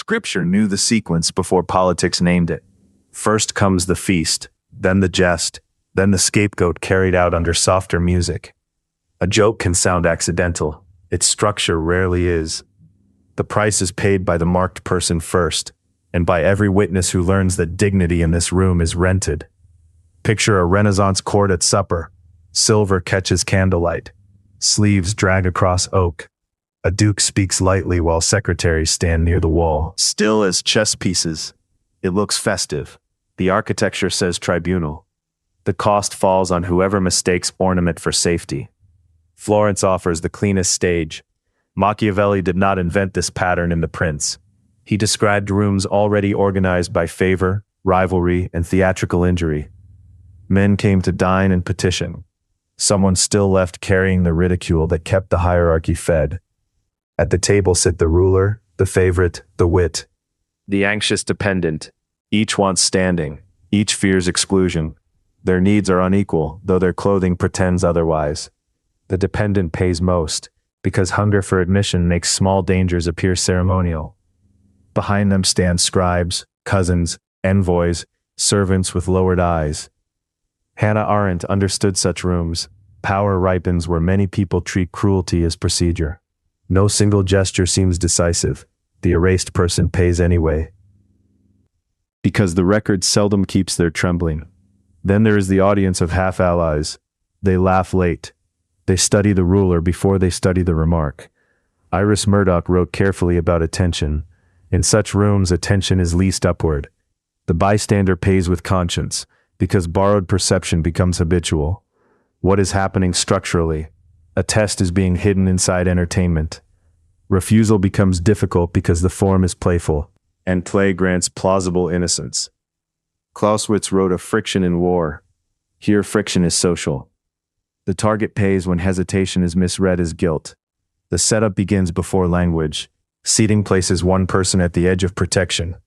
Scripture knew the sequence before politics named it. First comes the feast, then the jest, then the scapegoat carried out under softer music. A joke can sound accidental. Its structure rarely is. The price is paid by the marked person first, and by every witness who learns that dignity in this room is rented. Picture a Renaissance court at supper. Silver catches candlelight. Sleeves drag across oak. A duke speaks lightly while secretaries stand near the wall, still as chess pieces. It looks festive. The architecture says tribunal. The cost falls on whoever mistakes ornament for safety. Florence offers the cleanest stage. Machiavelli did not invent this pattern in The Prince. He described rooms already organized by favor, rivalry, and theatrical injury. Men came to dine and petition. Someone still left carrying the ridicule that kept the hierarchy fed. At the table sit the ruler, the favorite, the wit, the anxious dependent. Each wants standing. Each fears exclusion. Their needs are unequal, though their clothing pretends otherwise. The dependent pays most, because hunger for admission makes small dangers appear ceremonial. Behind them stand scribes, cousins, envoys, servants with lowered eyes. Hannah Arendt understood such rooms. Power ripens where many people treat cruelty as procedure. No single gesture seems decisive. The erased person pays anyway. Because the record seldom keeps their trembling. Then there is the audience of half-allies. They laugh late. They study the ruler before they study the remark. Iris Murdoch wrote carefully about attention. In such rooms, attention is least upward. The bystander pays with conscience, because borrowed perception becomes habitual. What is happening structurally? A test is being hidden inside entertainment. Refusal becomes difficult because the form is playful, and play grants plausible innocence. Clausewitz wrote of friction in war. Here friction is social. The target pays when hesitation is misread as guilt. The setup begins before language. Seating places one person at the edge of protection.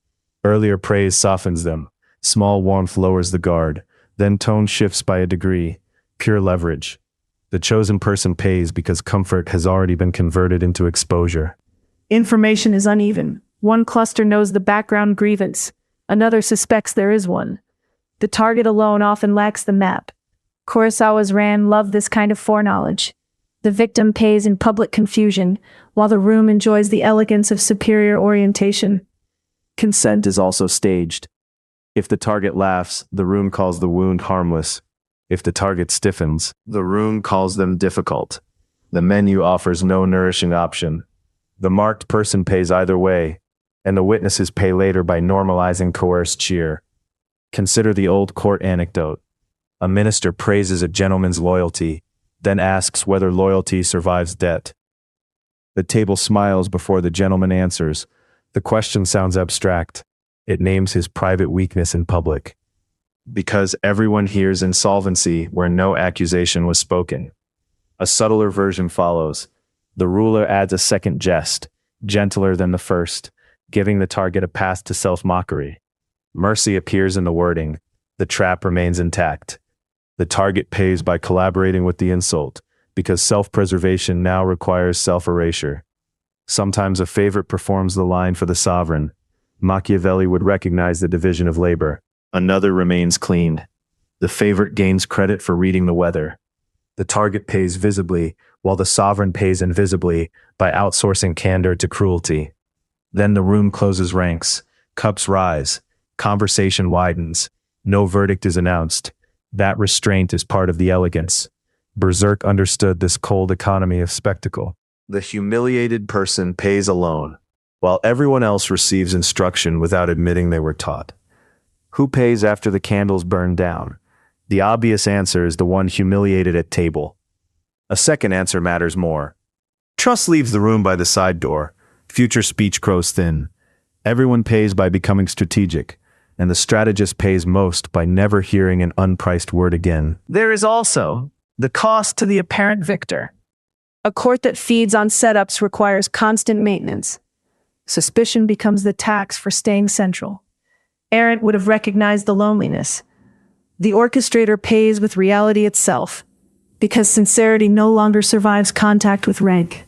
Earlier praise softens them. Small warmth lowers the guard. Then tone shifts by a degree. Pure leverage. The chosen person pays because comfort has already been converted into exposure. Information is uneven. One cluster knows the background grievance. Another suspects there is one. The target alone often lacks the map. Kurosawa's Ran loved this kind of foreknowledge. The victim pays in public confusion, while the room enjoys the elegance of superior orientation. Consent is also staged. If the target laughs, the room calls the wound harmless. If the target stiffens, the room calls them difficult. The menu offers no nourishing option. The marked person pays either way, and the witnesses pay later by normalizing coerced cheer. Consider the old court anecdote. A minister praises a gentleman's loyalty, then asks whether loyalty survives debt. The table smiles before the gentleman answers. The question sounds abstract. It names his private weakness in public. Because everyone hears insolvency where no accusation was spoken. A subtler version follows. The ruler adds a second jest, gentler than the first, giving the target a path to self-mockery. Mercy appears in the wording. The trap remains intact. The target pays by collaborating with the insult, because self-preservation now requires self-erasure. Sometimes a favorite performs the line for the sovereign. Machiavelli would recognize the division of labor. Another remains clean. The favorite gains credit for reading the weather. The target pays visibly, while the sovereign pays invisibly by outsourcing candor to cruelty. Then the room closes ranks. Cups rise. Conversation widens. No verdict is announced. That restraint is part of the elegance. Berserk understood this cold economy of spectacle. The humiliated person pays alone, while everyone else receives instruction without admitting they were taught. Who pays after the candles burn down? The obvious answer is the one humiliated at table. A second answer matters more. Trust leaves the room by the side door. Future speech grows thin. Everyone pays by becoming strategic, and the strategist pays most by never hearing an unpriced word again. There is also the cost to the apparent victor. A court that feeds on setups requires constant maintenance. Suspicion becomes the tax for staying central. Arendt would have recognized the loneliness. The orchestrator pays with reality itself, because sincerity no longer survives contact with rank.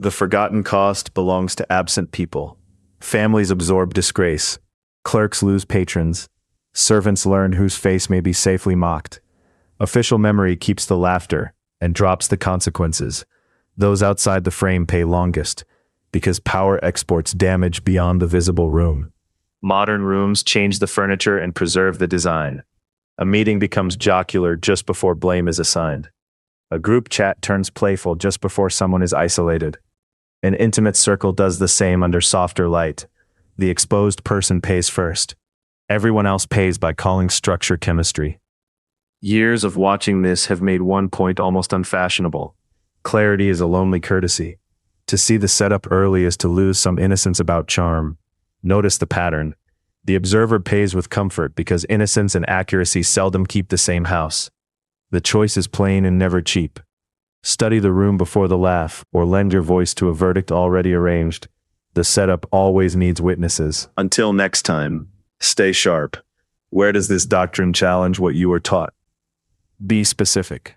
The forgotten cost belongs to absent people. Families absorb disgrace. Clerks lose patrons. Servants learn whose face may be safely mocked. Official memory keeps the laughter and drops the consequences. Those outside the frame pay longest, because power exports damage beyond the visible room. Modern rooms change the furniture and preserve the design. A meeting becomes jocular just before blame is assigned. A group chat turns playful just before someone is isolated. An intimate circle does the same under softer light. The exposed person pays first. Everyone else pays by calling structure chemistry. Years of watching this have made one point almost unfashionable. Clarity is a lonely courtesy. To see the setup early is to lose some innocence about charm. Notice the pattern. The observer pays with comfort because innocence and accuracy seldom keep the same house. The choice is plain and never cheap. Study the room before the laugh, or lend your voice to a verdict already arranged. The setup always needs witnesses. Until next time, stay sharp. Where does this doctrine challenge what you were taught? Be specific.